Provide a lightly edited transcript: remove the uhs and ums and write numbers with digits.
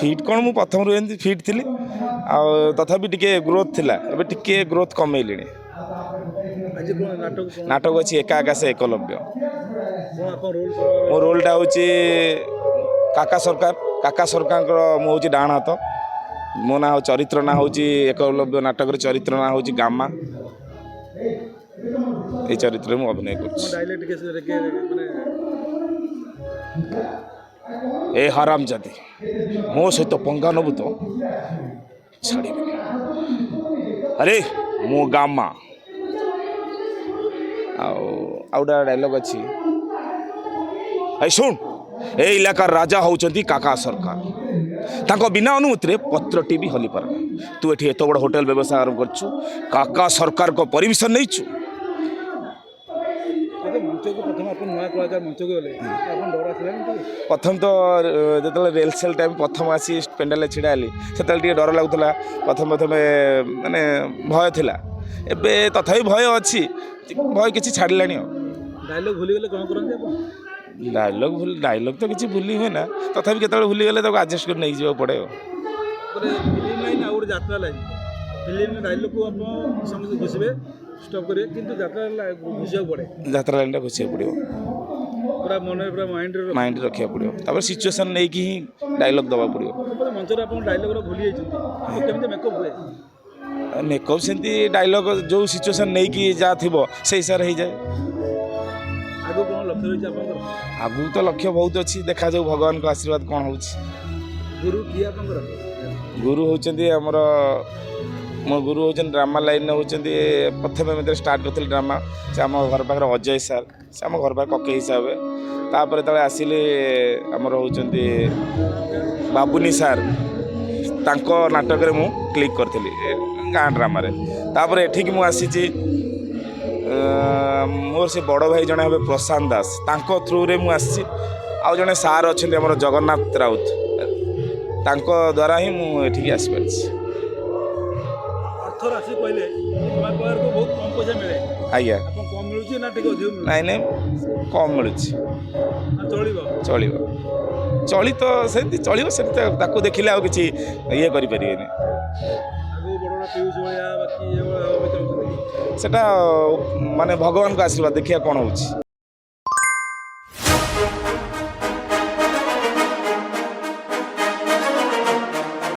Fit कौन मु प्रथम एमती फिट थी तथापि टिके ग्रोथ थिला एबे टिके ग्रोथ कमेली नाटक अच्छी एका आकाश एकलव्य मो रोलटा हूँ काका सरकार मु हूँ डाण हाथ मो ना चरित्र ना हूँ एकलव्य नाटक चरित्र ना हूँ गामा ये चरित्र में अभिनय कर ए हराम जाति मो सहित पंगा नबु तो छाड़ी अरे मो गामा आउटा डायलॉग अच्छी ए शुण ए इलाकार राजा होउचंती काका सरकार तांको बिना अनुमति रे पत्रटी भी हली पार तू एठी एत बड़ होटल व्यवसाय आरंभ करछु काका सरकार को परमिशन नैछु प्रथम तो जो रेलसेल टाइम प्रथम आसी पेंडाल छिड़ा हेली से डर लगुला प्रथम माने भय थिला एबे तथापि भय अच्छी भय किसी छाड़िला डायलॉग भूलीगले कौन करते डायलॉग तो किसी भूली हुए ना तथापि केतବେଳେ भूलीगले तो आडजस्ट कर नहीं जावा पड़े फिल्म लाइन आउ यात्रा लाइन फिल्म डायलॉग को आप समझ घुसबे स्टॉप करिए किंतु यात्रा घुसिया पड़े यात्रा लाइन घुसिया पड़ो पूरा मन पूरा माइंड रखा पड़ो तापर सिचुएशन नहीं कि डायलॉग दबा पड़ो मंच रे आप डायलॉग भूली जाइछन केमते मेकअप हुए मेकअप सेमती डायलॉग जो सिचुएशन नहीं कि जा थिबो से हिसाब हो जाए आगु कौन लक्ष्य रही आगु तो लक्ष्य बहुत अच्छी देखा जाऊ भगवान को आशीर्वाद कौन हो गुरु किए आप गुरु होचंदी हमर मो गुरु होचन ड्रामा लाइन होचंदी प्रथम में स्टार्ट करथिल ड्रामा से आम घर पाखर अजय सर से आम घर पाख कके हिसाब तापर तले आसिले हमर होचंदी बाबुनी सर तांको नाटक रे मु क्लिक करथिली गाँ ड्रामा रे तापर एठिक मु आसीची मोर से बड़ भाई जने हे प्रशांत दास तांको थ्रू रे मु आसी आ जने सार अच्छे हमर जगन्नाथ राउत तांको द्वारा ही मु एठिक आसी परछि अर्थ राशि कहले कलाकार को बहुत कम पैसा मिले आज्ञा आपन कम मिलुची ना ठीक अधिक मिलुची नहीं कम मिलुची चलिबो चली तो से चलिबो से ताको देखिले आ किछि ये करि परिबेनी आगु बड़ पीयूष भया बाकी ये सेटा माने भगवान का आशीर्वाद देखिया कौन होची।